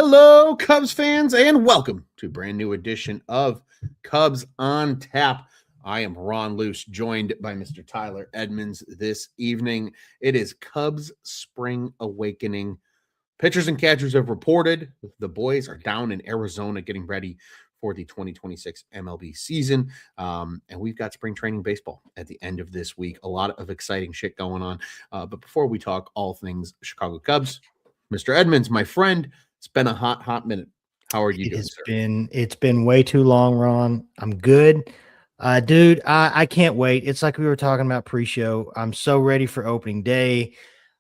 Hello, Cubs fans, and welcome to a brand new edition of Cubs on Tap. I am Ron Luce, joined by Mr. Tyler Edmonds this evening. It is Cubs Spring Awakening. Pitchers and catchers have reported. The boys are down in Arizona getting ready for the 2026 MLB season. And we've got spring training baseball at the end of this week. A lot of exciting shit going on. But before we talk all things Chicago Cubs, Mr. Edmonds, my friend, it's been a hot minute. How are you doing, sir? It's been way too long, Ron. I'm good. Dude, I can't wait. It's like we were talking about pre-show. I'm so ready for opening day.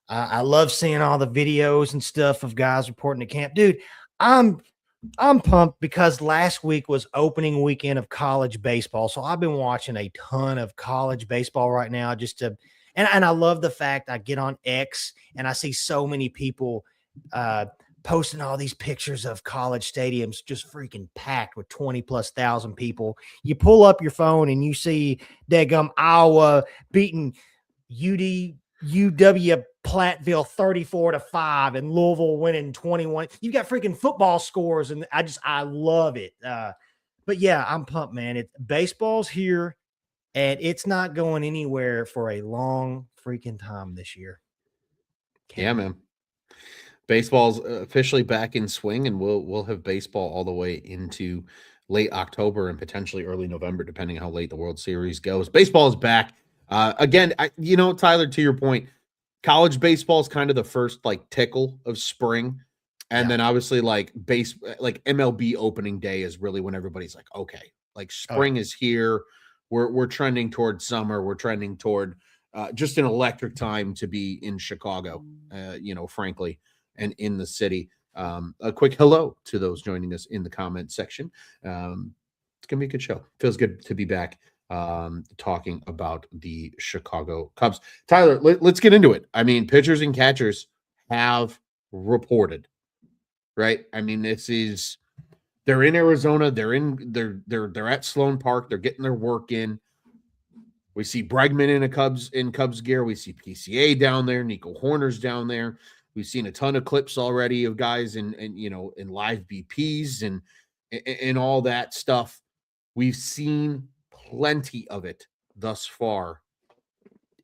I love seeing all the videos and stuff of guys reporting to camp. Dude, I'm pumped because last week was opening weekend of college baseball. So I've been watching a ton of college baseball right now and I love the fact I get on X and I see so many people posting all these pictures of college stadiums just freaking packed with 20,000+ people. You pull up your phone and you see daggum Iowa beating UW Platteville 34-5 and Louisville winning 21. You've got freaking football scores, and I love it. But yeah, I'm pumped, man. Baseball's here, and it's not going anywhere for a long freaking time this year. Yeah, man. Baseball's officially back in swing, and we'll have baseball all the way into late October and potentially early November, depending how late the World Series goes. Baseball is back. Again, Tyler, to your point, college baseball is kind of the first tickle of spring. And then obviously MLB opening day is really when everybody's like, okay, spring is here. We're trending toward summer. We're trending toward just an electric time to be in Chicago, frankly, and in the city. A quick hello to those joining us in the comment section. It's going to be a good show. Feels good to be back talking about the Chicago Cubs. Tyler, let's get into it. I mean, pitchers and catchers have reported, right? I mean, they're in Arizona. They're at Sloan Park. They're getting their work in. We see Bregman in Cubs gear. We see PCA down there. Nico Horner's down there. We've seen a ton of clips already of guys in live BPs and all that stuff. We've seen plenty of it thus far.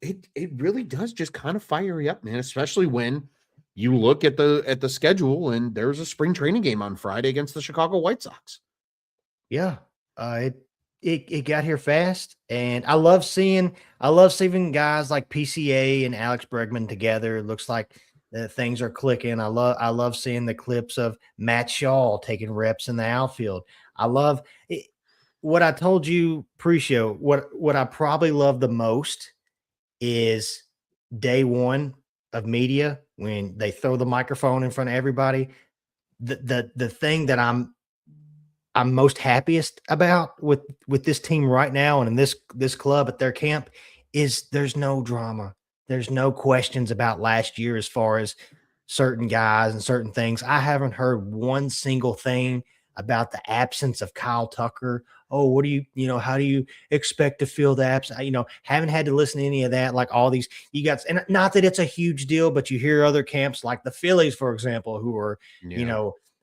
It really does just kind of fire you up, man, especially when you look at the schedule and there's a spring training game on Friday against the Chicago White Sox. Yeah. It got here fast, and I love seeing guys like PCA and Alex Bregman together. It looks like things are clicking. I love seeing the clips of Matt Shaw taking reps in the outfield. I love it. What I told you pre-show, what I probably love the most is day one of media when they throw the microphone in front of everybody. The thing that I'm most happiest about with this team right now and in this club at their camp is there's no drama. There's no questions about last year as far as certain guys and certain things. I haven't heard one single thing about the absence of Kyle Tucker. Oh, what do how do you expect to fill the absence? Haven't had to listen to any of that. Like all these, you got, and not that it's a huge deal, but you hear other camps like the Phillies, for example, who are,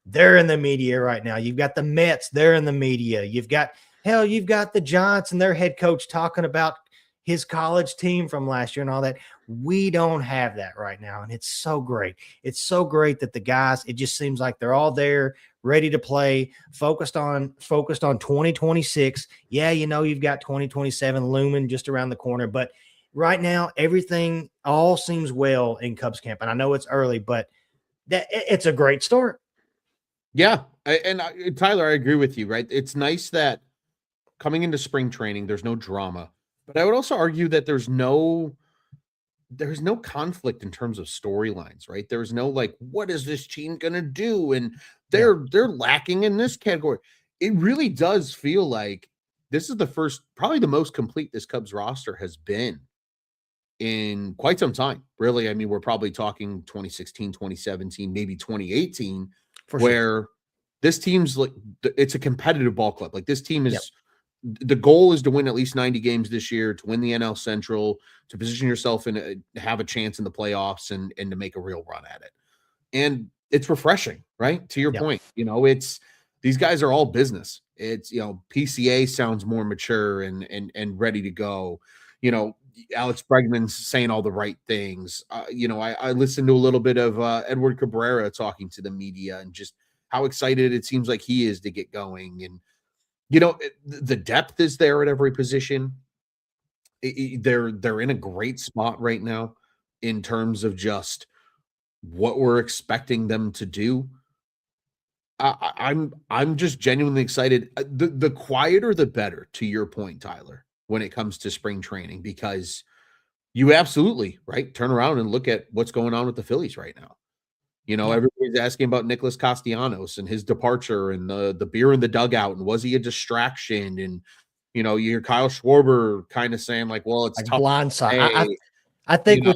they're in the media right now. You've got the Mets, they're in the media. You've got the Giants and their head coach talking about his college team from last year and all that. We don't have that right now. And it's so great. It's so great that the guys, it just seems like they're all there, ready to play, focused on 2026. Yeah, you've got 2027 looming just around the corner. But right now, everything all seems well in Cubs camp. And I know it's early, but it's a great start. Yeah. And Tyler, I agree with you, right? It's nice that coming into spring training, there's no drama. But I would also argue that there's no conflict in terms of storylines, right? There's no what is this team gonna do? And they're lacking in this category. It really does feel like this is the first, probably the most complete this Cubs roster has been in quite some time. Really, I mean, we're probably talking 2016, 2017, maybe 2018, where this team's it's a competitive ball club. Like this team is. The goal is to win at least 90 games this year, to win the NL Central, to position yourself have a chance in the playoffs and to make a real run at it. And it's refreshing, right? To your Yep. point, it's these guys are all business. It's PCA sounds more mature and ready to go. Alex Bregman's saying all the right things. I listened to a little bit of Edward Cabrera talking to the media and just how excited it seems like he is to get going. And the depth is there at every position. They're in a great spot right now in terms of just what we're expecting them to do. I'm just genuinely excited. The quieter the better, to your point, Tyler, when it comes to spring training, because you absolutely right. Turn around and look at what's going on with the Phillies right now. Yeah. Everybody's asking about Nicholas Castellanos and his departure and the beer in the dugout and was he a distraction? And you hear Kyle Schwarber kind of saying like, well, it's Like tough blindside. to I say, I you think know.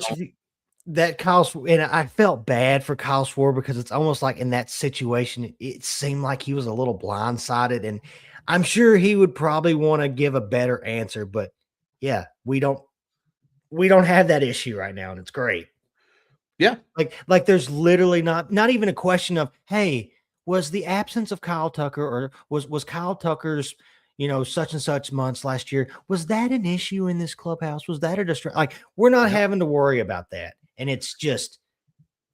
that and I felt bad for Kyle Schwarber because it's almost like in that situation, it seemed like he was a little blindsided, and I'm sure he would probably want to give a better answer, but yeah, we don't have that issue right now, and it's great. Yeah, Like there's literally not even a question of, hey, was the absence of Kyle Tucker or was Kyle Tucker's, such and such months last year, was that an issue in this clubhouse? Was that a distraction? Like we're not yeah, having to worry about that. And it's just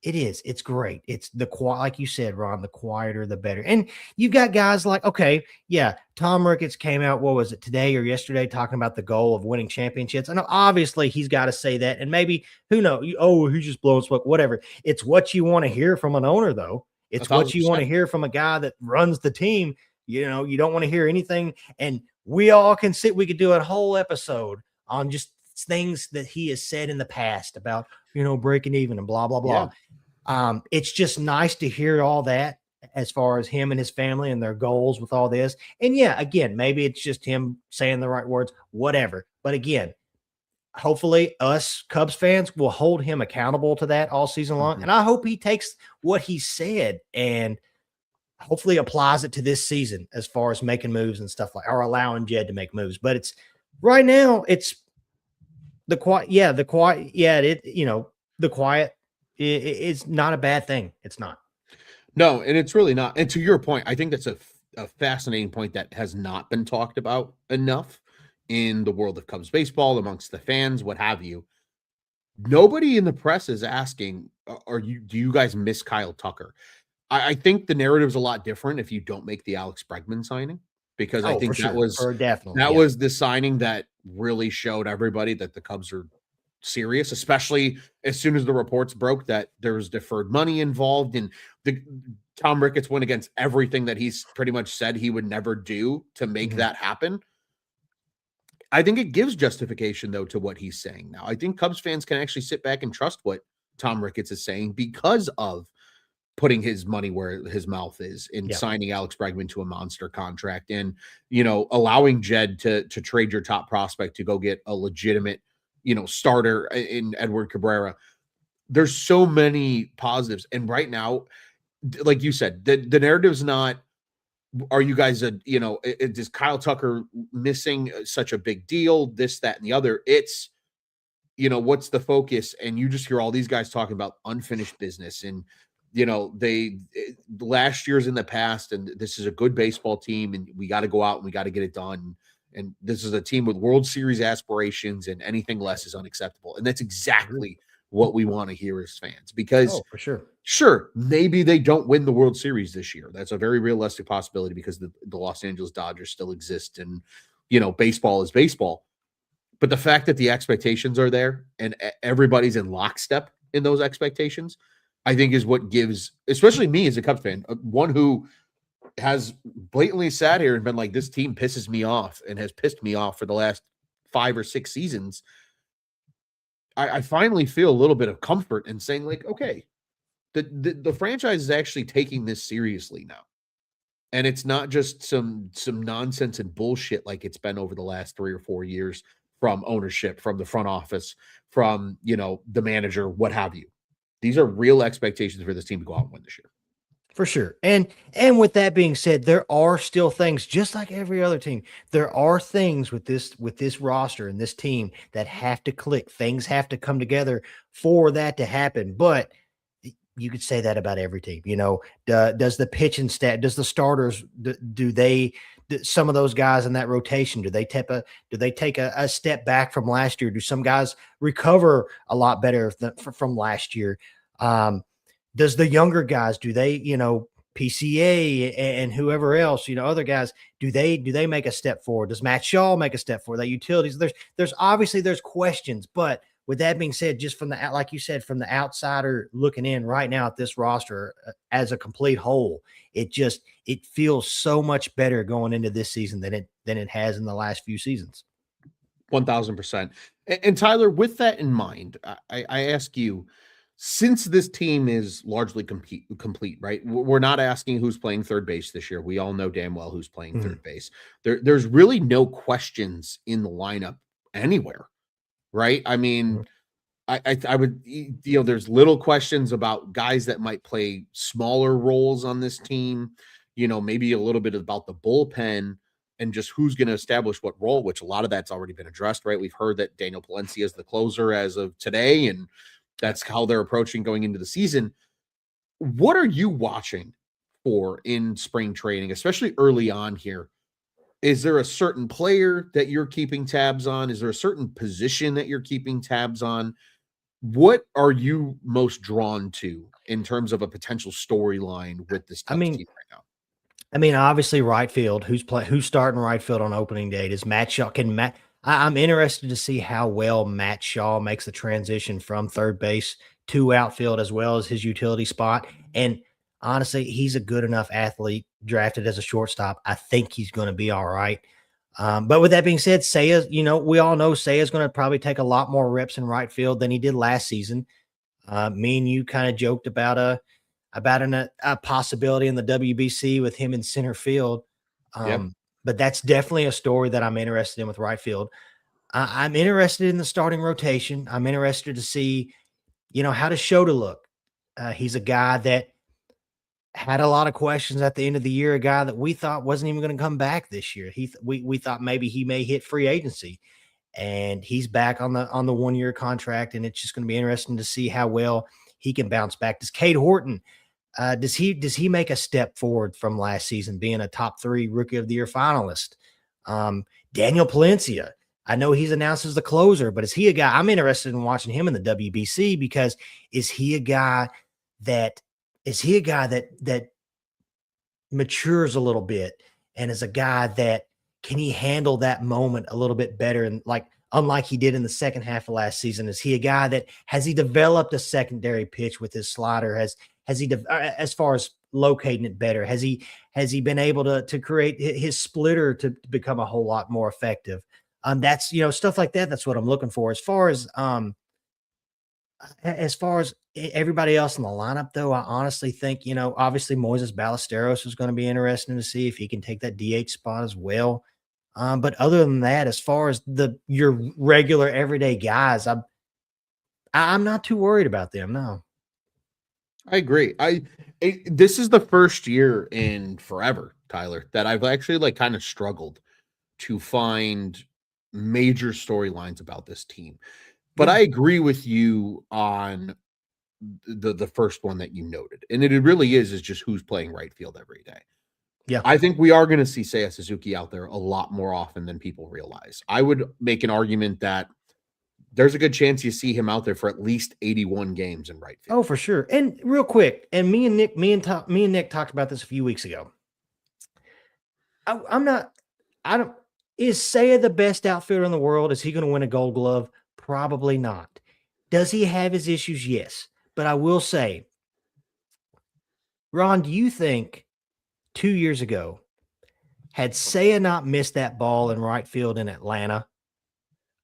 it's great. It's like you said, Ron, the quieter, the better. And you got guys like, okay, yeah, Tom Ricketts came out, what was it, today or yesterday, talking about the goal of winning championships. I know obviously he's got to say that. And maybe, who knows, he's just blowing smoke, whatever. It's what you want to hear from an owner, though. It's what you want to 1,000%. hear from a guy that runs the team. You don't want to hear anything. And we all can we could do a whole episode on just things that he has said in the past about, breaking even and blah, blah, blah. Yeah. It's just nice to hear all that as far as him and his family and their goals with all this. And yeah, again, maybe it's just him saying the right words, whatever. But again, hopefully us Cubs fans will hold him accountable to that all season long. Mhm. And I hope he takes what he said and hopefully applies it to this season as far as making moves and stuff like, or allowing Jed to make moves. But it's right now, it's the quiet. Yeah. The quiet. Yeah. The quiet it's not a bad thing. It's not. No, and it's really not. And to your point, I think that's a fascinating point that has not been talked about enough in the world of Cubs baseball, amongst the fans, what have you. Nobody in the press is asking, do you guys miss Kyle Tucker? I think the narrative's a lot different if you don't make the Alex Bregman signing, because I Oh, for think that sure. was Or definitely. that Yeah. was the signing that really showed everybody that the Cubs are serious, especially as soon as the reports broke that there was deferred money involved. And the Tom Ricketts went against everything that he's pretty much said he would never do to make Mhm. that happen. I think it gives justification, though, to what he's saying now. I think Cubs fans can actually sit back and trust what Tom Ricketts is saying because of putting his money where his mouth is in Yeah. signing Alex Bregman to a monster contract and, allowing Jed to trade your top prospect to go get a legitimate, starter in Edward Cabrera. There's so many positives. And right now, like you said, the narrative's not, are you guys is Kyle Tucker missing such a big deal, this, that, and the other? It's, what's the focus? And you just hear all these guys talking about unfinished business and, last year's in the past, and this is a good baseball team, and we got to go out and we got to get it done. And this is a team with World Series aspirations, and anything less is unacceptable. And that's exactly what we want to hear as fans, because Oh, for sure. sure, maybe they don't win the World Series this year. That's a very realistic possibility because the Los Angeles Dodgers still exist, and baseball is baseball. But the fact that the expectations are there and everybody's in lockstep in those expectations, I think is what gives, especially me as a Cubs fan, one who has blatantly sat here and been like, this team pisses me off and has pissed me off for the last 5 or 6 seasons. I finally feel a little bit of comfort in saying, like, okay, the franchise is actually taking this seriously now. And it's not just some nonsense and bullshit like it's been over the last 3 or 4 years from ownership, from the front office, from, the manager, what have you. These are real expectations for this team to go out and win this year. For sure. And with that being said, there are still things just like every other team. There are things with this roster and this team that have to click. Things have to come together for that to happen. But you could say that about every team. Does the pitching stat, does the starters, some of those guys in that rotation, do they take a step back from last year? Do some guys recover a lot better from last year? Does the younger guys, do they, PCA and whoever else, other guys, do they make a step forward? Does Matt Shaw make a step forward? That utilities, there's obviously there's questions, but with that being said, just from like you said, from the outsider looking in right now at this roster as a complete whole, it feels so much better going into this season than it has in the last few seasons. 1000%. And Tyler, with that in mind, I ask you, since this team is largely complete, right? We're not asking who's playing third base this year. We all know damn well who's playing third base. There's really no questions in the lineup anywhere, right? I mean, I would, there's little questions about guys that might play smaller roles on this team, maybe a little bit about the bullpen and just who's going to establish what role, which a lot of that's already been addressed, right? We've heard that Daniel Palencia is the closer as of today, and that's how they're approaching going into the season. What are you watching for in spring training, especially early on here? Is there a certain player that you're keeping tabs on? Is there a certain position that you're keeping tabs on? What are you most drawn to in terms of a potential storyline with this tough team right now? I mean, obviously, right field. Who's starting right field on opening day? Is Matt Shaw? I'm interested to see how well Matt Shaw makes the transition from third base to outfield, as well as his utility spot. And honestly, he's a good enough athlete drafted as a shortstop. I think he's going to be all right. But with that being said, Seiya, we all know Seiya's going to probably take a lot more reps in right field than he did last season. Me and you kind of joked about a possibility in the WBC with him in center field. But that's definitely a story that I'm interested in with right field. I'm interested in the starting rotation. I'm interested to see, how does Shota look? He's a guy that had a lot of questions at the end of the year, a guy that we thought wasn't even going to come back this year. We thought maybe he may hit free agency, and he's back on the 1-year contract, and it's just going to be interesting to see how well he can bounce back. Does Cade Horton, does he make a step forward from last season, being a top 3 rookie of the year finalist? Daniel Palencia, I know he's announced as the closer, but is he a guy I'm interested in watching him in the WBC? Because is he a guy that matures a little bit, and is a guy that can he handle that moment a little bit better? And unlike he did in the second half of last season, is he a guy that has he developed a secondary pitch with his slider? Has he, as far as locating it better, has he been able to create his splitter to become a whole lot more effective? That's, stuff like that. That's what I'm looking for. As far as everybody else in the lineup, though, I honestly think, obviously Moises Ballesteros is going to be interesting to see if he can take that DH spot as well. But other than that, as far as your regular everyday guys, I'm not too worried about them. No. I agree. This is the first year in forever, Tyler, that I've actually kind of struggled to find major storylines about this team. But I agree with you on the first one that you noted. And it really is just who's playing right field every day. Yeah. I think we are going to see Seiya Suzuki out there a lot more often than people realize. I would make an argument that there's a good chance you see him out there for at least 81 games in right field. Oh, for sure. And real quick, and me and Nick talked about this a few weeks ago. Is Seiya the best outfielder in the world? Is he going to win a Gold Glove? Probably not. Does he have his issues? Yes. But I will say, Ron, do you think 2 years ago, had Seiya not missed that ball in right field in Atlanta,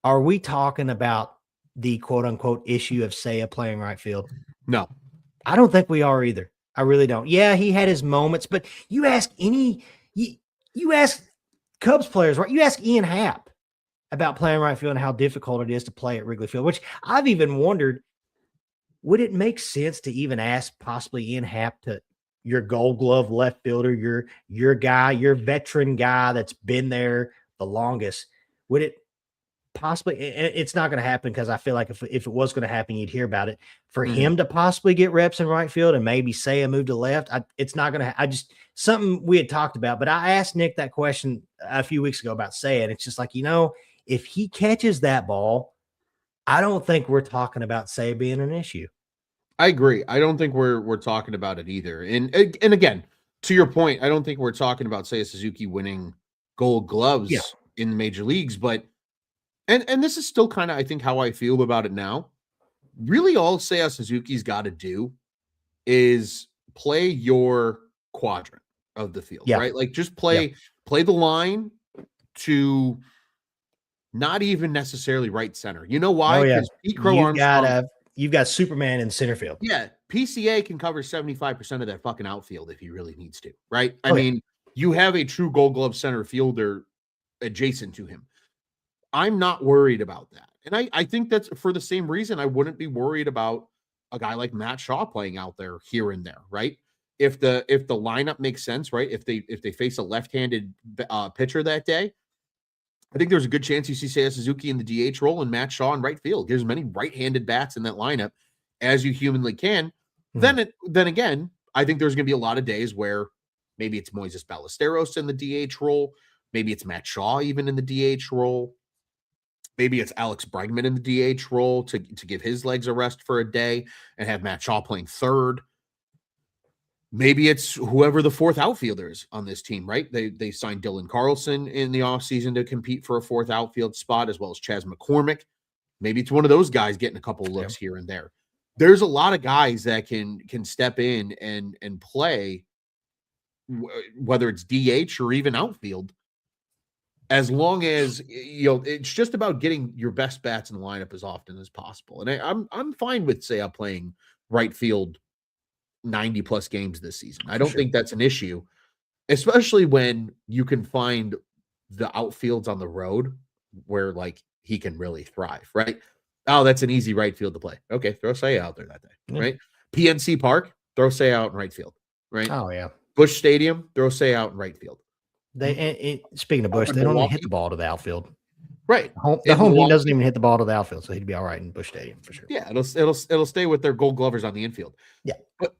are we talking about the quote unquote issue of Seiya playing right field? No. I don't think we are either. I really don't. Yeah, he had his moments, but you ask Cubs players, right? You ask Ian Happ about playing right field and how difficult it is to play at Wrigley Field, which I've even wondered, would it make sense to even ask possibly Ian Happ, to your Gold Glove left fielder, your guy, your veteran guy that's been there the longest? Would possibly, it's not going to happen because I feel like if it was going to happen, you'd hear about it. For Mhm. him to possibly get reps in right field and maybe say a move to left, it's not going to. I just something we had talked about, but I asked Nick that question a few weeks ago about Say, and it's just like if he catches that ball, I don't think we're talking about Say being an issue. I agree. I don't think we're talking about it either. And again, to your point, I don't think we're talking about Seiya Suzuki winning Gold Yeah, Gloves in the major leagues, but and this is still kind of I think how I feel about it now. Really, all Seiya Suzuki's got to do is play your quadrant of the field, yeah, right? Like just yeah. play the line to not even necessarily right center. You know why? Oh yeah, Because Pete Crow Armstrong, you've got Superman in center field. yeah, PCA can cover 75% of that fucking outfield if he really needs to, right? I Oh yeah, mean, you have a true Gold Glove center fielder adjacent to him. I'm not worried about that. And I think that's for the same reason I wouldn't be worried about a guy like Matt Shaw playing out there here and there, right? If the lineup makes sense, right? If they face a left-handed pitcher that day, I think there's a good chance you see Seiya Suzuki in the DH role and Matt Shaw in right field. There's many right-handed bats in that lineup as you humanly can. Mhm. Then again, I think there's going to be a lot of days where maybe it's Moises Ballesteros in the DH role, maybe it's Matt Shaw even in the DH role. Maybe it's Alex Bregman in the DH role to give his legs a rest for a day and have Matt Shaw playing third. Maybe it's whoever the fourth outfielder is on this team, right? They signed Dylan Carlson in the offseason to compete for a fourth outfield spot, as well as Chas McCormick. Maybe it's one of those guys getting a couple of Yeah. looks here and there. There's a lot of guys that can step in and play, whether it's DH or even outfield, as long as it's just about getting your best bats in the lineup as often as possible. And I'm fine with say I'm playing right field 90 plus games this season. I For don't sure. think that's an issue, especially when you can find the outfields on the road where like he can really thrive, right? Oh, that's an easy right field to play. Okay, throw Say out there that day, Yeah. right? PNC Park, throw Say out in right field, right? Oh yeah. Bush Stadium, throw Say out in right field. Speaking of Bush, In they don't even hit the Milwaukee, ball to the outfield. right? The In home team doesn't Milwaukee, even hit the ball to the outfield, so he'd be all right in Bush Stadium for sure. yeah, it'll stay with their Gold Glovers on the infield. Yeah. But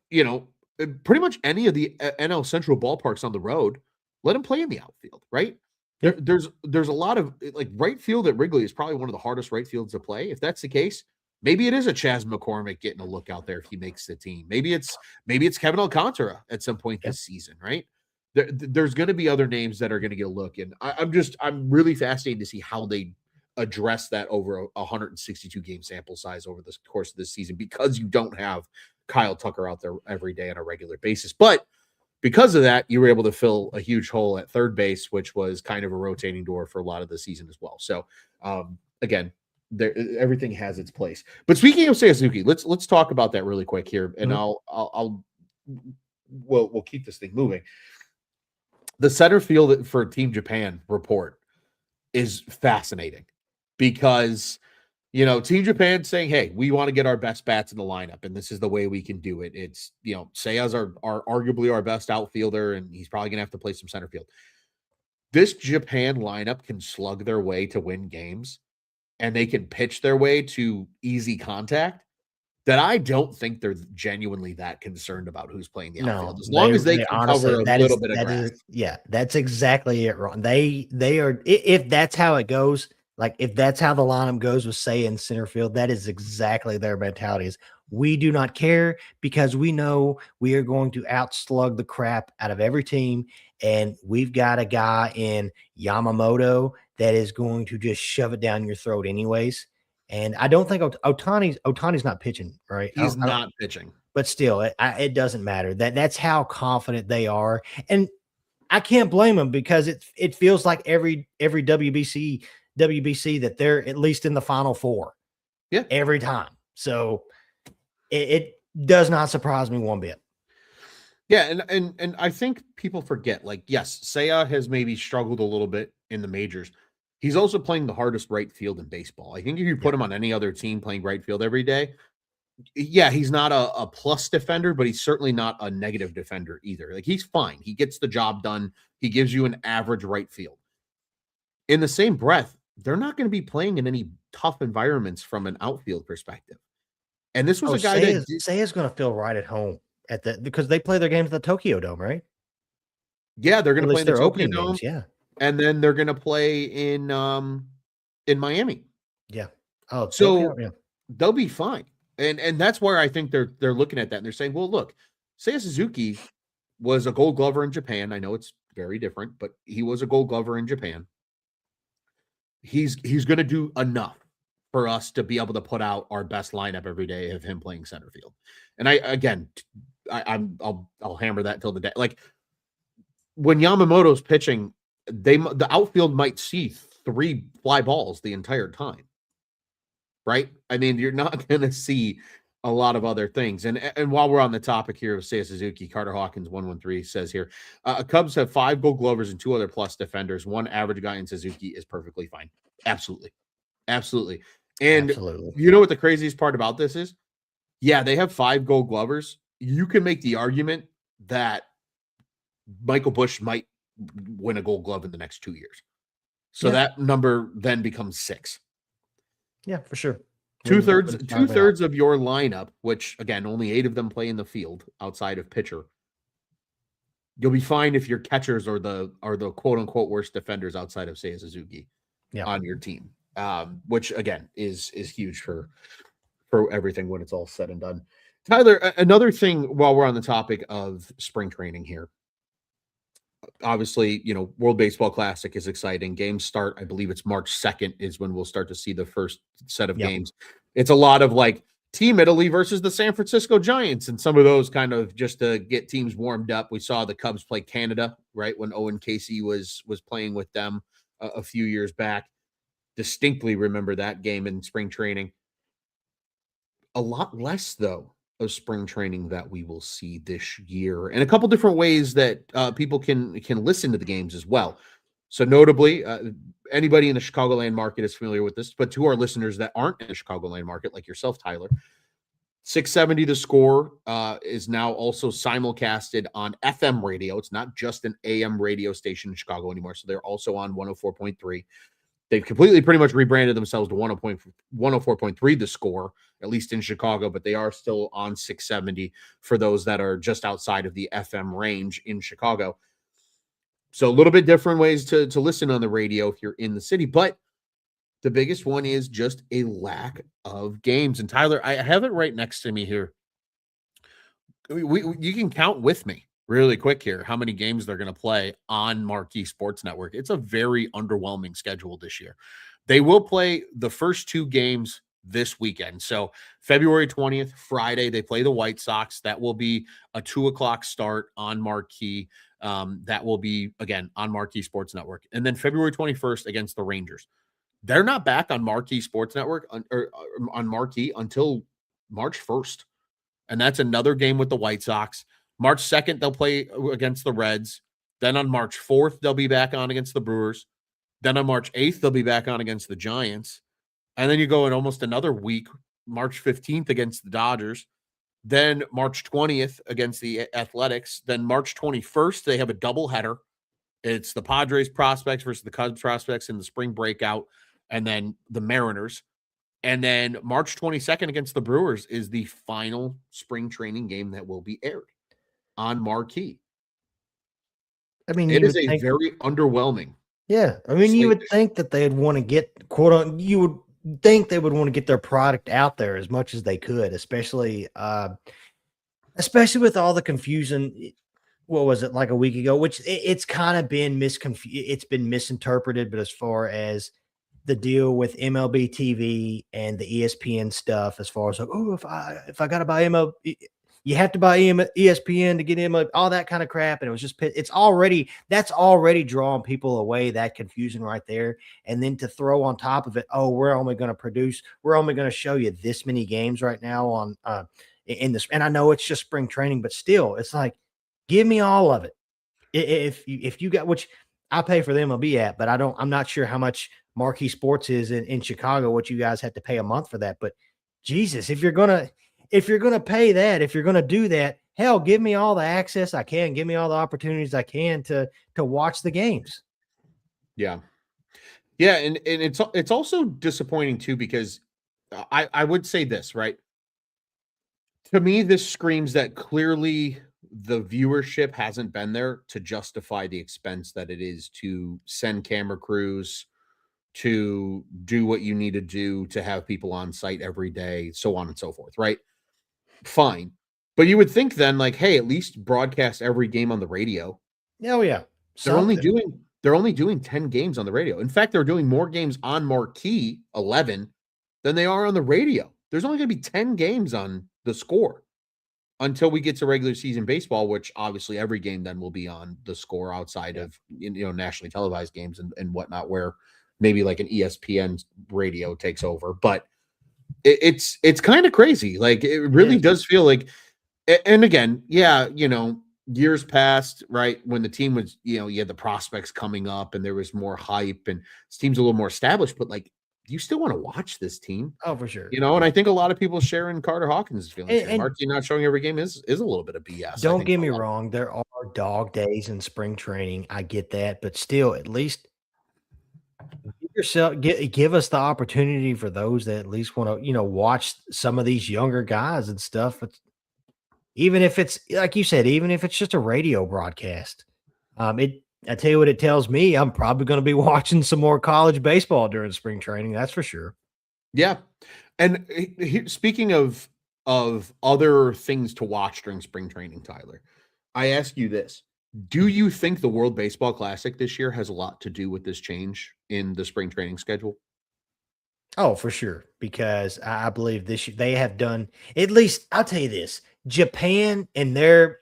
pretty much any of the NL Central ballparks on the road, let him play in the outfield, right? Yeah. There's a lot of like right field at Wrigley is probably one of the hardest right fields to play. If that's the case, maybe it is a Chas McCormick getting a look out there if he makes the team. Maybe it's Kevin Alcantara at some point Yeah. this season, right? There's going to be other names that are going to get a look, and I'm really fascinated to see how they address that over a 162 game sample size over the course of this season because you don't have Kyle Tucker out there every day on a regular basis. But because of that, you were able to fill a huge hole at third base, which was kind of a rotating door for a lot of the season as well. So again, everything has its place. But speaking of Seiya Suzuki, let's talk about that really quick here, and Mhm. we'll keep this thing moving. The center field for Team Japan report is fascinating because Team Japan saying, "Hey, we want to get our best bats in the lineup, and this is the way we can do it." It's Seiya's are arguably our best outfielder, and he's probably gonna have to play some center field. This Japan lineup can slug their way to win games, and they can pitch their way to easy contact. That I don't think they're genuinely that concerned about who's playing the outfield, No, as long as they they can honestly cover a little bit of that grass. is yeah, that's exactly it, Ron. They are if that's how it goes, like if that's how the lineup goes with say in center field, that is exactly their mentality is we do not care because we know we are going to outslug the crap out of every team. And we've got a guy in Yamamoto that is going to just shove it down your throat anyways. And I don't think Otani's not pitching, right? He's I don't not pitching. but still, it doesn't matter. That's how confident they are, and I can't blame them because it feels like every WBC that they're at least in the Final Four Yeah. every time. So it does not surprise me one bit. Yeah, and I think people forget, like, yes, Seiya has maybe struggled a little bit in the majors. He's also playing the hardest right field in baseball. I think if you Yeah, put him on any other team playing right field every day, yeah, he's not a plus defender, but he's certainly not a negative defender either. Like he's fine. He gets the job done. He gives you an average right field. In the same breath, they're not going to be playing in any tough environments from an outfield perspective. And this was Oh, a guy that Seiya's gonna feel right at home because they play their games at the Tokyo Dome, right? yeah, they're Or going at to play least in the their Tokyo opening Dome, games, yeah. and then they're going to play in Miami. Yeah. Oh, Tokyo, So yeah. they'll be fine. And that's where I think they're looking at that and they're saying, well, look, Seiya Suzuki was a Gold Glover in Japan. I know it's very different, but he was a Gold Glover in Japan. He's going to do enough for us to be able to put out our best lineup every day of him playing center field. And I'll hammer that till the day. Like when Yamamoto's pitching, the outfield might see 3 fly balls the entire time. Right? I mean, you're not going to see a lot of other things. And while we're on the topic here of Seiya Suzuki, Carter Hawkins 113 says here, Cubs have 5 Gold Glovers and 2 other plus defenders. One average guy in Suzuki is perfectly fine. Absolutely. Absolutely. And Absolutely. you know what the craziest part about this is? Yeah, they have 5 Gold Glovers. You can make the argument that Michael Busch might win a Gold Glove in the next 2 years. So Yeah. that number then becomes 6. Yeah, for sure. Two-thirds of your lineup, which again, only 8 of them play in the field outside of pitcher. You'll be fine if your catchers are the quote unquote worst defenders outside of Seiya Suzuki on your team. Which again is huge for everything when it's all said and done. Tyler, another thing while we're on the topic of spring training here. Obviously, World Baseball Classic is exciting. Games start, I believe it's March 2nd is when we'll start to see the first set of games. It's a lot of like Team Italy versus the San Francisco Giants and some of those kind of just to get teams warmed up. We saw the Cubs play Canada, right, when Owen Casey was playing with them a few years back. Distinctly remember that game in spring training. A lot less, though, of spring training that we will see this year, and a couple different ways that people can listen to the games as well. So notably, anybody in the Chicagoland market is familiar with this, but to our listeners that aren't in the Chicagoland market, like yourself, Tyler, 670 The Score is now also simulcasted on FM radio. It's not just an AM radio station in Chicago anymore, so they're also on 104.3. They've completely pretty much rebranded themselves to 104.3 The Score, at least in Chicago, but they are still on 670 for those that are just outside of the FM range in Chicago. So a little bit different ways to listen on the radio if you're in the city, but the biggest one is just a lack of games. And Tyler, I have it right next to me here. You can count with me really quick here how many games they're going to play on Marquee Sports Network. It's a very underwhelming schedule this year. They will play the first 2 games this weekend. So February 20th, Friday, they play the White Sox. That will be a 2:00 start on Marquee. That will be, again, on Marquee Sports Network. And then February 21st against the Rangers. They're not back on Marquee Sports Network or on Marquee until March 1st. And that's another game with the White Sox. March 2nd, they'll play against the Reds. Then on March 4th, they'll be back on against the Brewers. Then on March 8th, they'll be back on against the Giants. And then you go in almost another week, March 15th against the Dodgers. Then March 20th against the Athletics. Then March 21st, they have a doubleheader. It's the Padres prospects versus the Cubs prospects in the spring breakout, and then the Mariners. And then March 22nd against the Brewers is the final spring training game that will be aired on Marquee. I mean, It is a very underwhelming. Yeah. I mean, you would think that they'd want to get you would think they would want to get their product out there as much as they could, especially with all the confusion. What was it, like a week ago? Which it's kind of been it's been misinterpreted, but as far as the deal with MLB TV and the ESPN stuff, as far as like, oh, if I got to buy MLB, you have to buy ESPN to get MLB, all that kind of crap. And it was just, that's already drawing people away, that confusion right there. And then to throw on top of it, oh, we're only going to show you this many games right now on in this. And I know it's just spring training, but still, it's like, give me all of it. If you got, which I pay for the MLB app, but I'm not sure how much Marquee Sports is in Chicago, what you guys have to pay a month for that. But Jesus, if you're gonna pay that, if you're gonna do that, hell, give me all the access I can, give me all the opportunities I can to watch the games. Yeah. Yeah, and it's also disappointing too because I would say this, right? To me, this screams that clearly the viewership hasn't been there to justify the expense that it is to send camera crews, to do what you need to do to have people on site every day, so on and so forth, right? Fine. But you would think then, like, hey, at least broadcast every game on the radio. Oh yeah, They're only something. doing they're only doing 10 games on the radio. In fact, they're doing more games on marquee 11 than they are on the radio. There's only going to be 10 games on the score until we get to regular season baseball, which obviously every game then will be on the score outside Yeah. of nationally televised games and whatnot, where maybe like an ESPN radio takes over. But it's kind of crazy. Like it It really is. does feel like and again, yeah, years past, right, when the team was, you had the prospects coming up and there was more hype and this team's a little more established, but like you still want to watch this team, Oh, for sure. and I think a lot of people share in Carter Hawkins' feelings here. And Marquee not showing every game is a little bit of BS, I don't think, get for me a lot of wrong, there are dog days in spring training. I get that, but still, at least give us the opportunity for those that at least want to, watch some of these younger guys and stuff. Even if it's like you said, even if it's just a radio broadcast, I tell you what it tells me, I'm probably going to be watching some more college baseball during spring training. That's for sure. Yeah. And speaking of other things to watch during spring training, Tyler, I ask you this. Do you think the World Baseball Classic this year has a lot to do with this change in the spring training schedule? Oh, for sure. Because I believe they have done at least. I'll tell you this: Japan and their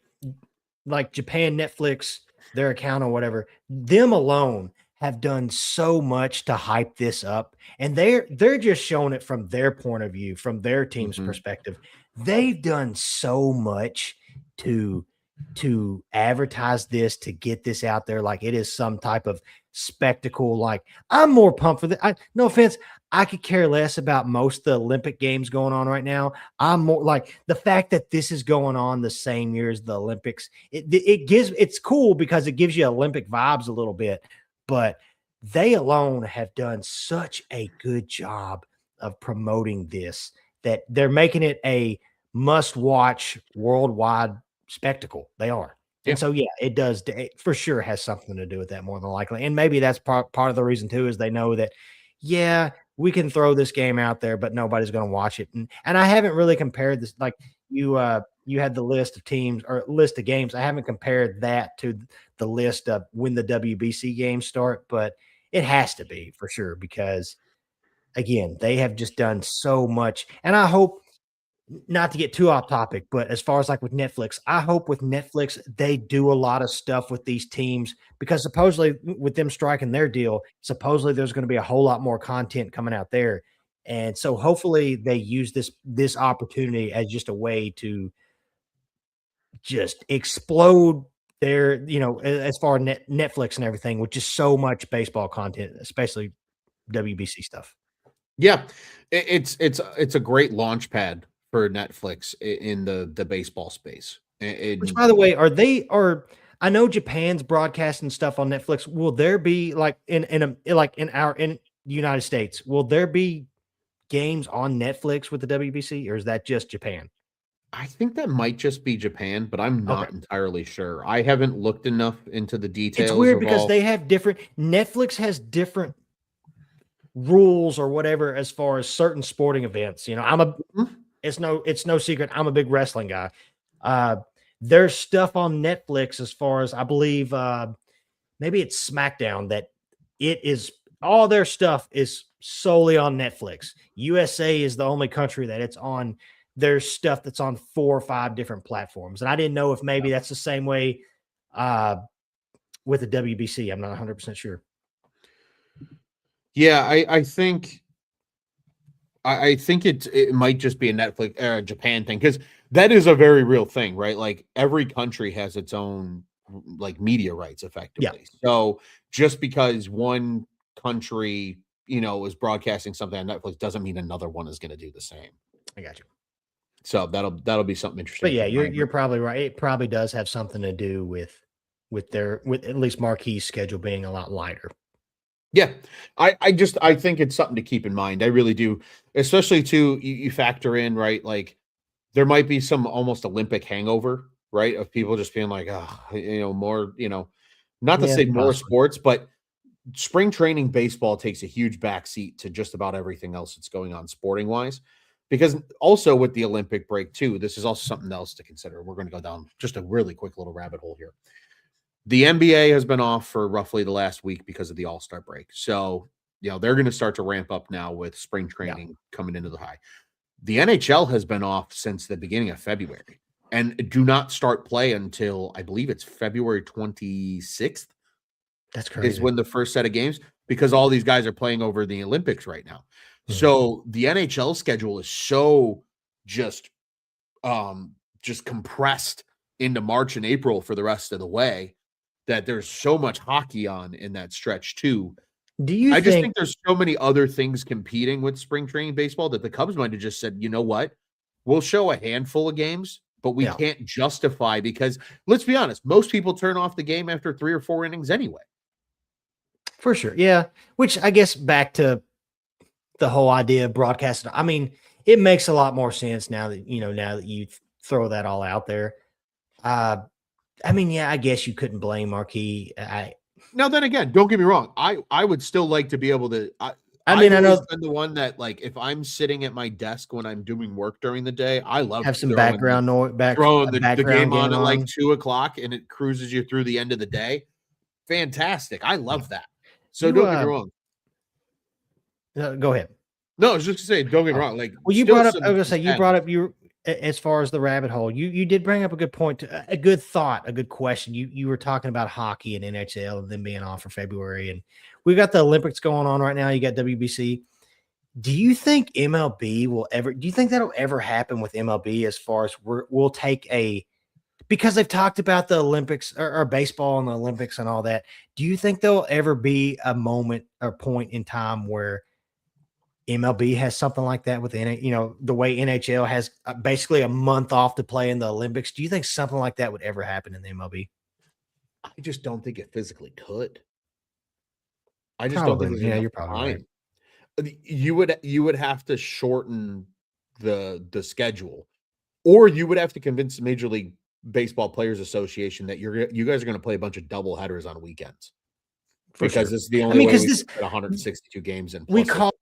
like Japan Netflix, their account or whatever, them alone have done so much to hype this up. And they're just showing it from their point of view, from their team's Mhm. perspective. They've done so much to advertise this, to get this out there like it is some type of spectacle. Like I'm more pumped for that. No offense, I could care less about most of the Olympic games going on right now. I'm more like the fact that this is going on the same year as the Olympics. It's cool because it gives you Olympic vibes a little bit, but they alone have done such a good job of promoting this that they're making it a must watch worldwide spectacle. They are. And Yeah. so, yeah, it does. It for sure has something to do with that more than likely. And maybe that's part of the reason too, is they know that, yeah, we can throw this game out there, but nobody's going to watch it. And I haven't really compared this. Like you had the list of teams or list of games. I haven't compared that to the list of when the WBC games start, but it has to be for sure because again, they have just done so much. And I hope not to get too off topic, but as far as like with Netflix, I hope with Netflix they do a lot of stuff with these teams because supposedly with them striking their deal, supposedly there's going to be a whole lot more content coming out there. And so hopefully they use this opportunity as just a way to just explode their, as far as Netflix and everything, with just so much baseball content, especially WBC stuff. Yeah. It's a great launch pad for Netflix in the baseball space. Which, And by the way, are I know Japan's broadcasting stuff on Netflix. Will there be like in the United States? Will there be games on Netflix with the WBC, or is that just Japan? I think that might just be Japan, but I'm Okay, not entirely sure. I haven't looked enough into the it's details weird of because all. they have different. Netflix has different rules or whatever as far as certain sporting events. Mhm. It's no secret. I'm a big wrestling guy. Uh, there's stuff on Netflix as far as I believe. Maybe it's SmackDown that it is all their stuff is solely on Netflix. USA is the only country that it's on. There's stuff that's on 4 or 5 different platforms, and I didn't know if maybe that's the same way uh, with the WBC. I'm not 100% sure. Yeah, I think it might just be a Netflix or a Japan thing because that is a very real thing, right? Like every country has its own like media rights Yeah, effectively. So just because one country, is broadcasting something on Netflix doesn't mean another one is going to do the same. I got you. So that'll be something interesting But to yeah, keep an eye on. you're probably right. It probably does have something to do with at least Marquis schedule being a lot lighter. Yeah. I think it's something to keep in mind. I really do. Especially too, you factor in, right? Like there might be some almost Olympic hangover, right? Of people just being like, oh, more, not to Yeah, say more possibly. sports, but spring training baseball takes a huge backseat to just about everything else that's going on sporting wise. Because also with the Olympic break, too, this is also something else to consider. We're going to go down just a really quick little rabbit hole here. The NBA has been off for roughly the last week because of the All-Star break. So, they're going to start to ramp up now with spring Yeah, training coming into the high. The NHL has been off since the beginning of February and do not start play until I believe it's February 26th that's is crazy. when the first set of games, because all these guys are playing over the Olympics right now. Mhm. So the NHL schedule is so just just compressed into March and April for the rest of the way that there's so much hockey on in that stretch too. Do you I just think? think there's so many other things competing with spring training baseball that the Cubs might have just said, you know what? We'll show a handful of games, but we Yeah, can't justify because let's be honest, most people turn off the game after 3 or 4 innings anyway. for sure. Yeah, which I guess back to the whole idea of broadcasting. I mean, it makes a lot more sense now that you throw that all out there. Uh, I mean, yeah, I guess you couldn't blame Marquis. Now, then again, don't get me wrong. I would still like to be able to. I I've mean, I always know been the one that like if I'm sitting at my desk when I'm doing work during the day, I love have some throwing background noise, the background game on game at like on. 2 o'clock and it cruises you through the end of the day. Fantastic. I Yeah, love that. So you don't get me wrong. go ahead. No, I was just gonna say, don't get me Oh, wrong. Like well, you still brought up. I was some gonna say you brought sadness. up as far as the rabbit hole. You did bring up a good point, a good thought, a good question. You were talking about hockey and NHL and them being off for February, and we've got the Olympics going on right now. You got WBC. Do you think MLB will ever? Do you think that'll ever happen with MLB as far as we'll take a because they've talked about the Olympics or baseball and the Olympics and all that. Do you think there'll ever be a moment or point in time where MLB has something like that within it? The way NHL has basically a month off to play in the Olympics. Do you think something like that would ever happen in the MLB? I just don't think it physically could. I just don't think Probably. there's Yeah, enough you're probably right. time. You would have to shorten the schedule, or you would have to convince the Major League Baseball Players Association that you guys are going to play a bunch of double headers on weekends For because sure. this is the I only mean, way because we this can fit 162 games in we plus the call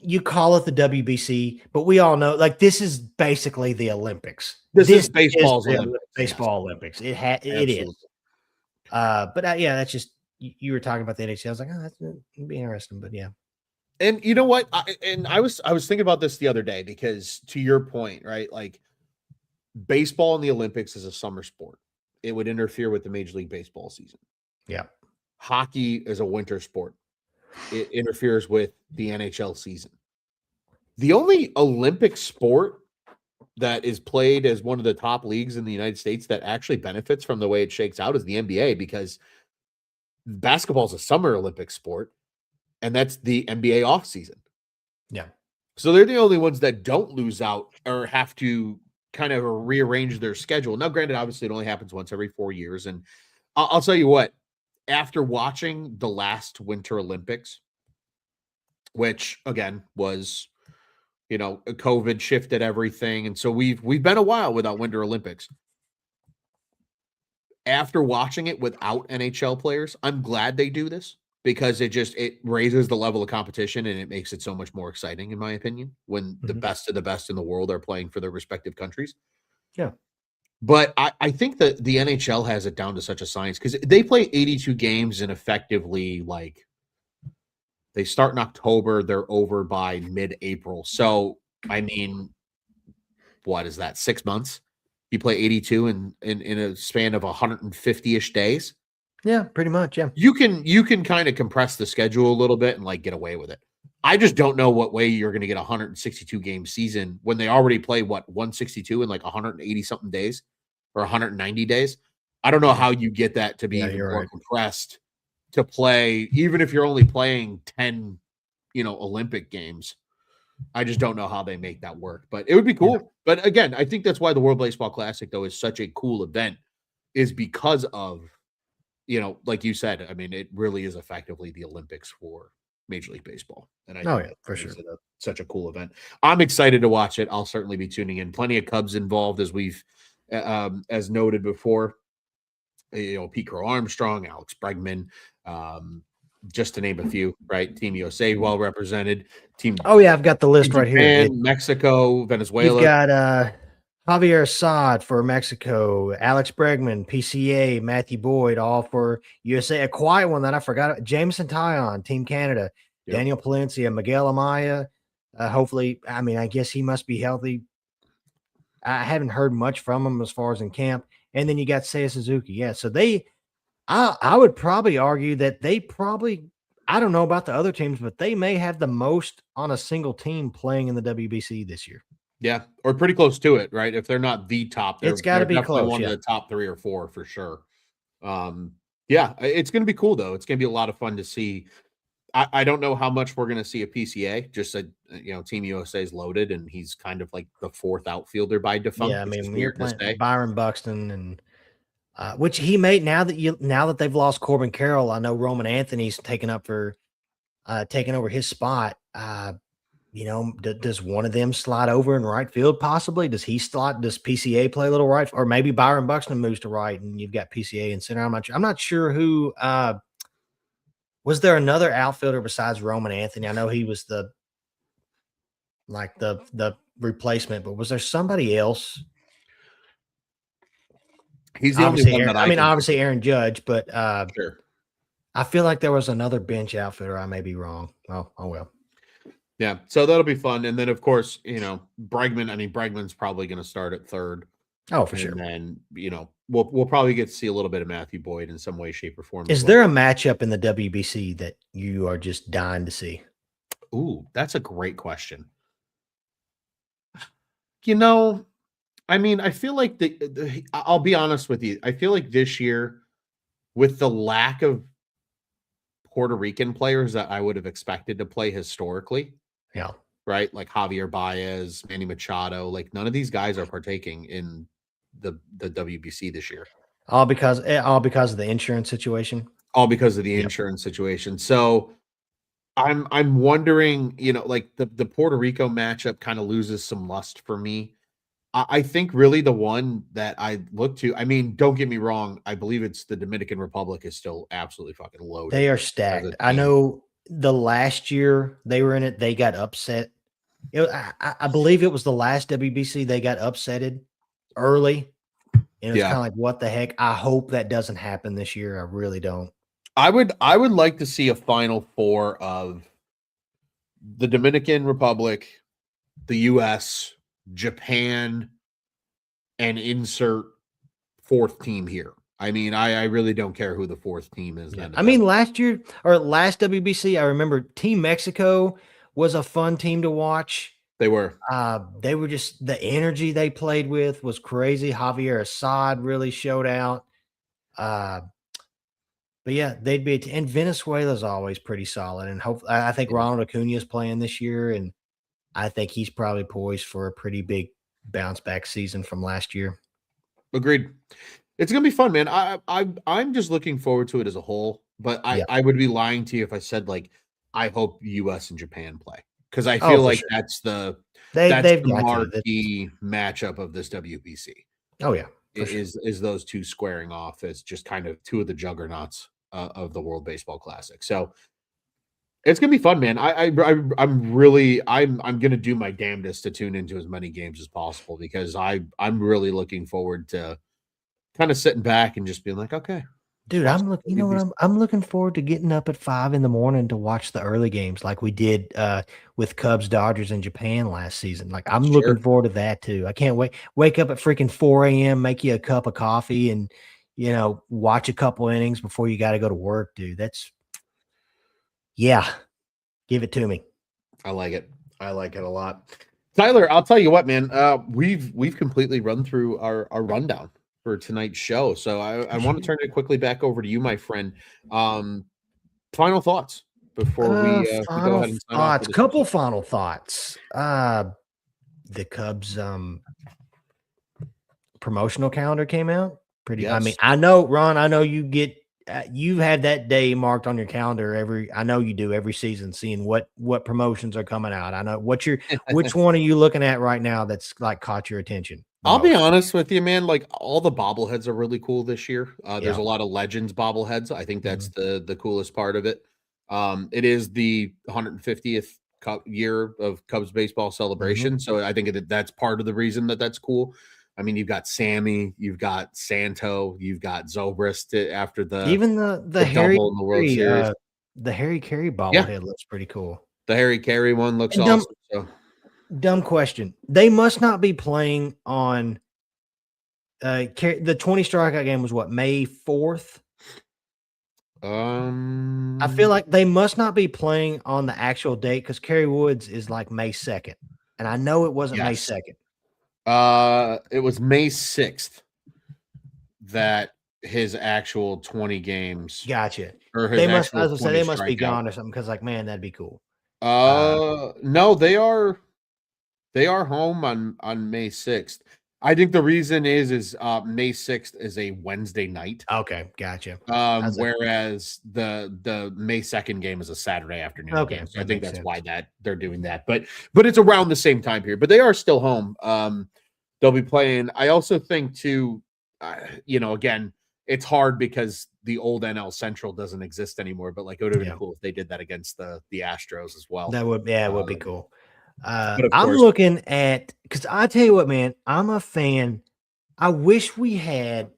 you call it the WBC, but we all know like this is basically the Olympics. this This is is baseball's the Olympics. Yes, baseball Olympics. It is. absolutely. But yeah, that's just you were talking about the NHL. I was like, oh, that's it'd be interesting. But yeah, And you know what? I was thinking about this the other day because to your point, right? Like baseball in the Olympics is a summer sport. It would interfere with the Major League Baseball season. yeah, Hockey is a winter sport. It interferes with the NHL season. The only Olympic sport that is played as one of the top leagues in the United States that actually benefits from the way it shakes out is the NBA because basketball is a summer Olympic sport and that's the NBA offseason. yeah. So they're the only ones that don't lose out or have to kind of rearrange their schedule. Now, granted, obviously, it only happens once every 4 years. And I'll tell you what, after watching the last Winter Olympics, which again was, COVID shifted everything. And so we've been a while without Winter Olympics. After watching it without NHL players, I'm glad they do this because it raises the level of competition and it makes it so much more exciting, in my opinion, when the Mhm. best of the best in the world are playing for their respective countries. Yeah. But I think that the NHL has it down to such a science because they play 82 games and effectively like they start in October, they're over by mid-April. So I mean, what is that? 6 months? You play 82 in a span of 150-ish days. Yeah, pretty much. Yeah. You can kind of compress the schedule a little bit and like get away with it. I just don't know what way you're going to get a 162 game season when they already play 162 in like 180 something days or 190 days. I don't know Yeah. how you get that to be Yeah, even you're more right. compressed to play, even if you're only playing 10, Olympic games. I just don't know how they make that work, but it would be Yeah. cool. But again, I think that's why the World Baseball Classic though is such a cool event is because of like you said, I mean, it really is effectively the Olympics for Major League Baseball, and I Oh think yeah, that for makes sure. it such a cool event. I'm excited to watch it. I'll certainly be tuning in. Plenty of Cubs involved, as noted before. Pete Crow Armstrong, Alex Bregman, um, just to name a few. Right, Team USA well represented. Team Oh yeah, I've got the Team list right here. Japan, Mexico, You've Venezuela. got Javier Assad for Mexico, Alex Bregman, PCA, Matthew Boyd, all for USA. A quiet one that I forgot. Jameson Tyon, Team Canada, Yep. Daniel Palencia, Miguel Amaya. Hopefully, I mean, I guess he must be healthy. I haven't heard much from him as far as in camp. And then you got Seiya Suzuki. Yeah. So I would probably argue that they probably, I don't know about the other teams, but they may have the most on a single team playing in the WBC this year. Yeah, or pretty close to it, right? If they're not the top, It's got they're to be definitely close. one of Yeah. the top 3 or 4 for sure. Yeah, it's going to be cool though. It's going to be a lot of fun to see. I don't know how much we're going to see a PCA. Just that Team USA is loaded, and he's kind of like the 4th outfielder by Yeah. defunct, I which mean, is when you're weird to playing say. Byron Buxton and which he made now that they've lost Corbin Carroll, I know Roman Anthony's taking over his spot. Does one of them slide over in right field possibly? Does he slot? Does PCA play a little right? Or maybe Byron Buxton moves to right and you've got PCA in center. I'm not sure who was there another outfielder besides Roman Anthony? I know he was the replacement, but was there somebody else? He's the only Obviously, one that I can think obviously of. Aaron Judge, but Sure. I feel like there was another bench outfitter. I may be wrong. Oh well. Yeah, so that'll be fun. And then of course, Bregman. I mean, Bregman's probably going to start at third. Oh, for And sure. then, we'll probably get to see a little bit of Matthew Boyd in some way, shape, or form as Is well. there a matchup in the WBC that you are just dying to see? Ooh, that's a great question. You know, I mean, I feel like I'll be honest with you. I feel like this year, with the lack of Puerto Rican players that I would have expected to play historically, Yeah. right? Like Javier Baez, Manny Machado, like none of these guys are partaking in the WBC this year. All because of the insurance situation. All because of the Yep. insurance situation. So I'm wondering, like the Puerto Rico matchup kind of loses some lust for me. I think really the one that I look to, I mean, don't get me wrong, I believe it's the Dominican Republic is still absolutely fucking They loaded are as a stacked. I team. know the last year they were in it, they got upset. I believe it was the last WBC they got upsetted early, and it was Yeah. kind of like, what the heck? I hope that doesn't happen this year. I really don't. I would like to see a final four of the Dominican Republic, the US, Japan, and insert fourth team here. I mean, I really don't care who the fourth team is Yeah. then I at that mean, point. last year or last WBC, I remember Team Mexico was a fun team to watch. They were. They were just the energy they played with was crazy. Javier Assad really showed out. Uh, but yeah, they'd be and Venezuela's always pretty solid. And hope I think Yeah. Ronald Acuna is playing this year, and I think he's probably poised for a pretty big bounce back season from last year. Agreed. It's gonna be fun, man. I'm just looking forward to it as a whole. But I Yeah. I would be lying to you if I said like I hope US and Japan play because I Oh, feel for like sure. that's They've the got to. marquee matchup of this WBC Oh yeah, for sure. is those two squaring off as just kind of two of the juggernauts of the World Baseball Classic. So it's gonna be fun, man. I'm gonna do my damnedest to tune into as many games as possible because I'm really looking forward to kind of sitting back and just being like, okay, let's Dude, watch I'm looking. the You know what? WBC. I'm looking forward to getting up at 5 in the morning to watch the early games, like we did with Cubs, Dodgers, in Japan last season. Like I'm looking Sure. forward to that too. I can't wait. Wake up at freaking 4 a.m., make you a cup of coffee, and watch a couple innings before you got to go to work, dude. Yeah, give it to me. I like it. I like it a lot. Tyler, I'll tell you what, man. We've completely run through our rundown for tonight's show. So I want to turn it quickly back over to you, my friend. Um, Final thoughts before we go Final ahead and sign off for thoughts. this Couple episode. final thoughts. The Cubs promotional calendar came out. Pretty. I mean, Yes. I know, Ron. I know you get you've had that day marked on your calendar I know you do every season, seeing what promotions are coming out. I know which one are you looking at right now that's like caught your attention the I'll be most? honest with you, man. Like all the bobbleheads are really cool this year. There's Yeah. a lot of Legends bobbleheads. I think that's Mhm. the coolest part of it. It is the 150th year of Cubs baseball Mhm. celebration, so I think that's part of the reason that that's cool. I mean, you've got Sammy, you've got Santo, you've got Zobrist after Even the double in the World Series. The Harry Carey Yeah, bobblehead looks pretty cool. the Harry Carey one looks And awesome. So, dumb question. They must not be playing on the 20 strikeout game was what, May 4th? I feel um, like they must not be playing on the actual date because Kerry Woods is like May 2nd. And I know it wasn't May yes. 2nd. It was May 6th that his actual 20 games Gotcha. or his They must I actual was gonna say 20 they must be strikeout. gone or something because, like, man, that'd be cool. Uh, No, they are home on May 6th. I think the reason is May 6th is a Wednesday night. okay, gotcha. I was like, Whereas the May 2nd game is a Saturday afternoon okay, game. So I that think makes that's sense. why that they're doing that. But it's around the same time period. But they are still home. They'll be playing. I also think too, again, it's hard because the old NL Central doesn't exist anymore. But like it would have been Yeah. cool if they did that against the Astros as well. That would yeah, it would be Um, cool. but of I'm course, looking at because I tell you what, man, I'm a fan. I wish we had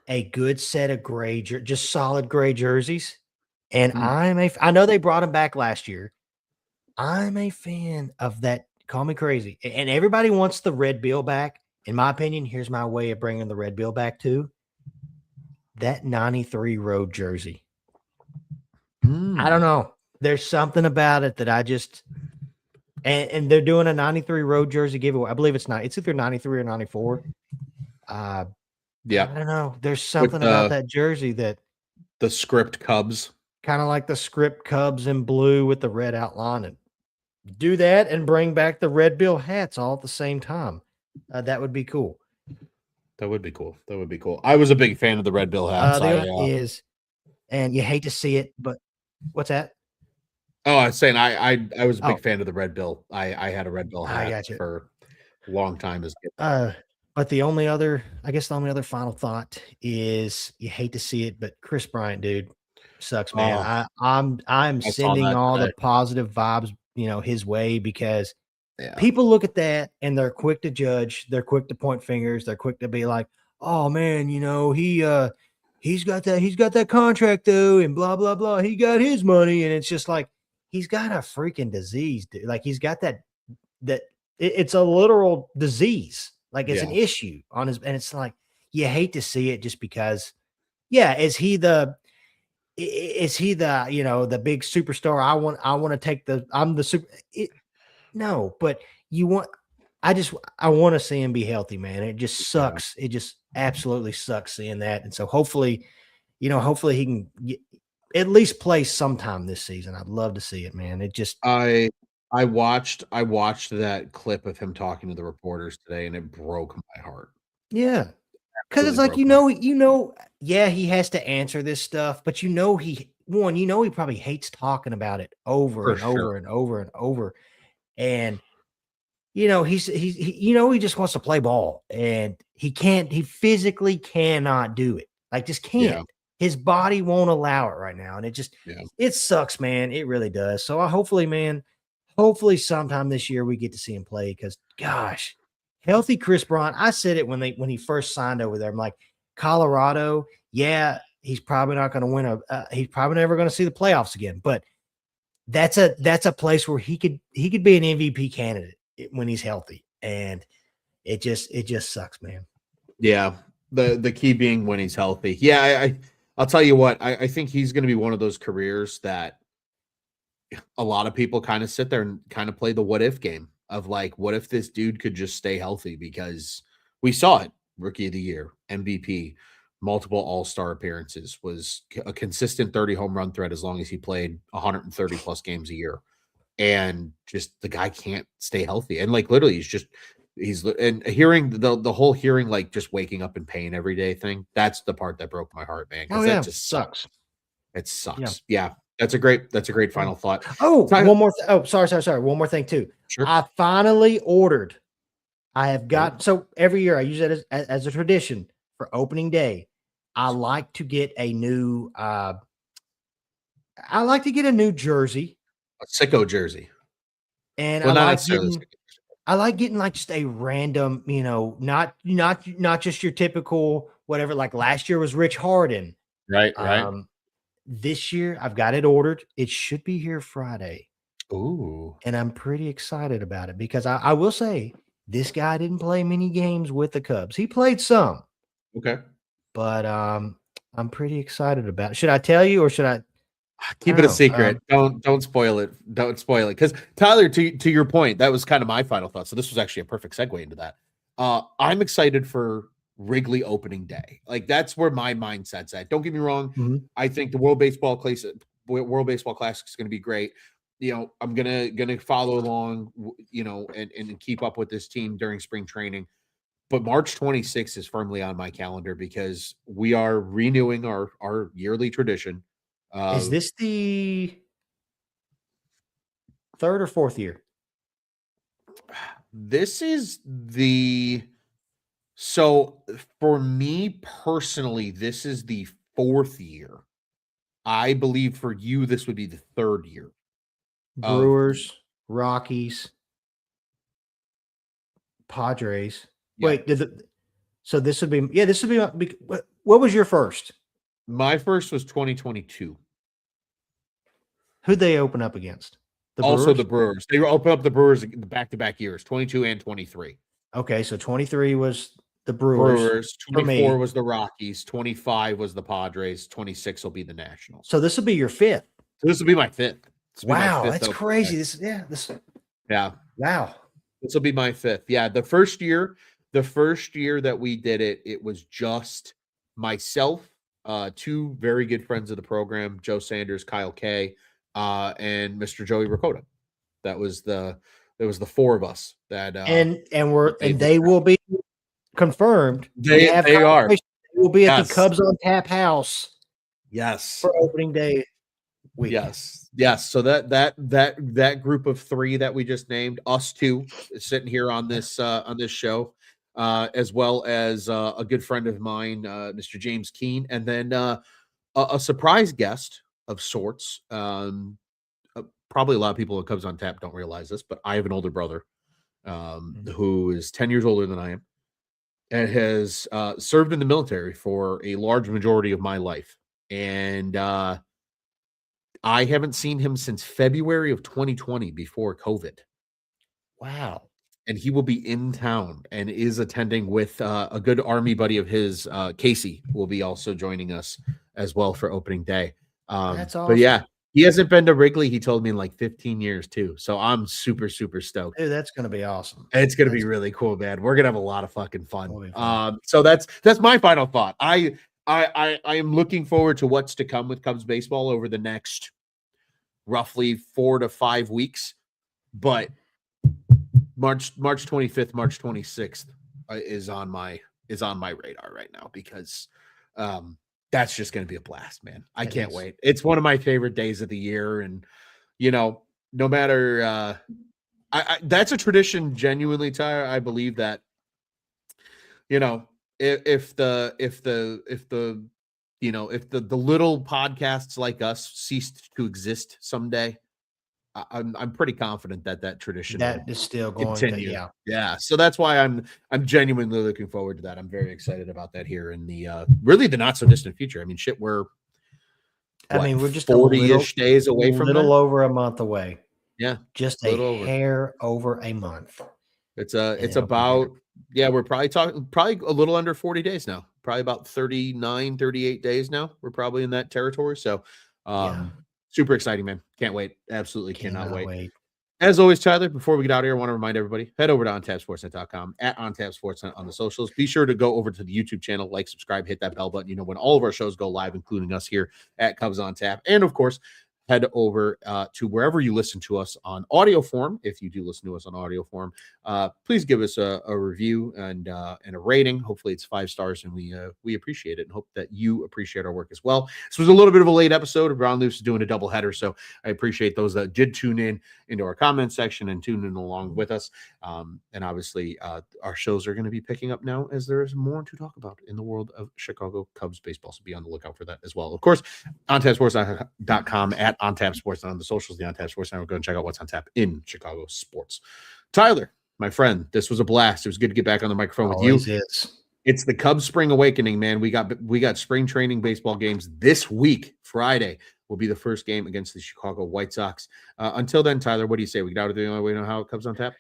a good set of just solid gray jerseys. And mm, I know they brought them back last year. I'm a fan of that. Call me crazy. And everybody wants the red bill back. In my opinion, here's my way of bringing the red bill back too. That 93 road jersey. I don't mm, know. There's something about it that I just and they're doing a 93 road jersey giveaway. I believe it's either 93 or 94. Uh I yeah, don't know. There's with something about that jersey that the script Cubs. kind of like the script Cubs in blue with the red outline and do that and bring back the red bill hats all at the same time. That would be cool. That would be cool. That would be cool. I was a big fan of the Red Bill hats. The other is, and you hate to see it, but what's that? I was saying I was a big Oh, fan of the Red Bill. I had a Red Bill I hat got you. for a long time as a kid. Uh, but I guess the only other final thought is you hate to see it, but Chris Bryant, dude, sucks, man. Oh, I'm I saw sending that all the today. positive vibes, his way because Yeah. people look at that and they're quick to judge, they're quick to point fingers, they're quick to be like, "Oh man, he's got that contract though and blah blah blah. He got his money." And it's just like he's got a freaking disease, dude. Like he's got it's a literal disease. Like it's an Yeah. issue on his and it's like you hate to see it just because yeah, is he the, the big superstar? I want to take I'm the super no, but you want I want to see him be healthy, man. It just Yeah. sucks. It just absolutely sucks seeing that. And so hopefully, hopefully he can at least play sometime this season. I'd love to see it, man. It just I watched that clip of him talking to the reporters today, and it broke my heart. yeah. Cause it's Absolutely like, broke my heart. yeah, he has to answer this stuff, but he probably hates talking about it over For and sure. over and over and over. And he just wants to play ball and he physically cannot do it. Like just can't. Yeah. His body won't allow it right now. And Yeah. it sucks, man. It really does. So hopefully sometime this year we get to see him play because gosh, healthy Chris Bryant. I said it when he first signed over there. I'm like, Colorado, yeah, he's probably not going to win he's probably never going to see the playoffs again, but that's a place where he could be an MVP candidate when he's healthy. And it just sucks, man. Yeah. The key being when he's healthy. Yeah, I'll tell you what, I think he's gonna be one of those careers that a lot of people kind of sit there and kind of play the what if game of like, what if this dude could just stay healthy? Because we saw it, rookie of the year, MVP, multiple all-star appearances, was a consistent 30 home run threat as long as he played 130 plus games a year. And just the guy can't stay healthy. And like literally, and hearing the whole hearing like just waking up in pain every day thing. That's the part that broke my heart, man, Oh because that yeah, just sucks. sucks. It Yeah. sucks. Yeah, that's a great Oh, final thought. oh, Tyler, one more. Oh, sorry. One more thing too. sure. I finally ordered. I have Oh, got so every year I use it as a tradition for opening day. I like to get a new. I like to get a new jersey, a sicko jersey. and Well, not necessarily. I like getting like just a random, not just your typical whatever. Like last year was Rich Harden. Right, right. Um, this year I've got it ordered. It should be here Friday. Ooh, And I'm pretty excited about it because I will say this guy didn't play many games with the Cubs. He played some, okay. but I'm pretty excited about it. Should I tell you or should I Keep don't it a know. secret. Don't spoil it. Don't spoil it. Because Tyler, to your point, that was kind of my final thought. So this was actually a perfect segue into that. I'm excited for Wrigley opening day. Like that's where my mindset's at. Don't get me wrong. Mhm. I think the World Baseball Classic is going to be great. I'm gonna follow along, and keep up with this team during spring training. But March 26th is firmly on my calendar because we are renewing our yearly tradition. Is this the third or fourth year? This is so for me personally, this is the fourth year. I believe for you, this would be the third year of Brewers, Rockies, Padres. yeah. Wait, so this would be what was your first? My first was 2022. Who'd they open up against? The Also Brewers? the Brewers. They opened up the Brewers the back-to-back years, 22 and 23. Okay, so 23 was the Brewers Brewers, for 24 me. was the Rockies, 25 was the Padres, 26 will be the Nationals. So this will be your fifth. So this will be my fifth. This will be my Wow, fifth that's opening crazy. day. Yeah. Wow. This will be my fifth. Yeah. The first year that we did it, it was just myself, two very good friends of the program, Joe Sanders, Kyle Kay, and Mr. Joey Ricotta. There was the four of us that And made this they will be confirmed. We have they are. confirmation. They will be at the Yes. Cubs on Tap House Yes. for opening day week. Yes. So that group of three that we just named, us two, sitting here on this show, as well as a good friend of mine, Mr. James Keene, and then a surprise guest of sorts. Probably a lot of people at Cubs on Tap don't realize this, but I have an older brother who is 10 years older than I am and has served in the military for a large majority of my life. And I haven't seen him since February of 2020 before COVID. Wow. And he will be in town and is attending with a good Army buddy of his, Casey, will be also joining us as well for opening day. That's But awesome. yeah, he hasn't been to Wrigley, he told me, in like 15 years too. So I'm super, super stoked. Dude, that's going to be awesome. It's going to be really cool, man. We're going to have a lot of fucking That'll be fun. fun. So that's my final thought. I am looking forward to what's to come with Cubs baseball over the next roughly 4 to 5 weeks. But March 25th, March 26th is on my radar right now because that's just going to be a blast, man. I can't wait. It's one of my favorite days of the year, and no matter that's a tradition. Genuinely, Tyler, I believe that if the little podcasts like us ceased to exist someday, I'm pretty confident that tradition That will is still going continue. to, Yeah. So that's why I'm genuinely looking forward to that. I'm very excited about that here in the really the not so distant future. I mean, shit, we're just 40-ish days away from little that. over a month away. Yeah. Just a hair over a month. It's about, we're probably a little under 40 days now. Probably about 39, 38 days now. We're probably in that territory. So super exciting, man. Can't wait. Absolutely cannot wait. As always, Tyler, before we get out of here, I want to remind everybody, head over to ontapsportsnet.com, at ontapsportsnet on the socials. Be sure to go over to the YouTube channel, like, subscribe, hit that bell button. When all of our shows go live, including us here at Cubs on Tap. And of course, head over to wherever you listen to us on audio form. If you do listen to us on audio form, please give us a review and a rating. Hopefully it's 5 stars, and we appreciate it and hope that you appreciate our work as well. This was a little bit of a late episode. Brown Loose is doing a double header, so I appreciate those that did tune in into our comment section and tune in along with us. And obviously, our shows are going to be picking up now as there is more to talk about in the world of Chicago Cubs baseball. So be on the lookout for that as well. Of course, ontapsports.com, at ontapsports on the socials, the ontap sports network. Go and check out what's on tap in Chicago sports. Tyler, my friend, this was a blast. It was good to get back on the microphone with you. Is. It's the Cubs spring awakening, man. We got spring training baseball games this week. Friday will be the first game against the Chicago White Sox. Until then, Tyler, what do you say? We got to do the only way to know how it Cubs on tap?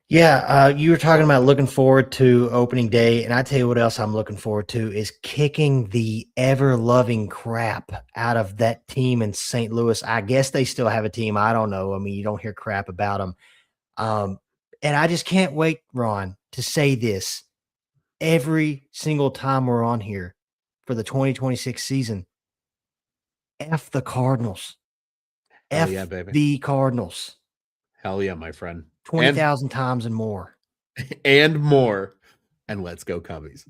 Yeah, you were talking about looking forward to opening day, and I tell you what else I'm looking forward to is kicking the ever-loving crap out of that team in St. Louis. I guess they still have a team. I don't know. I mean, you don't hear crap about them. And I just can't wait, Ron, to say this every single time we're on here for the 2026 season. F the Cardinals. Hell F yeah, baby. the Cardinals. Hell yeah, my friend. 20,000 times and more. And more. And let's go Cubbies.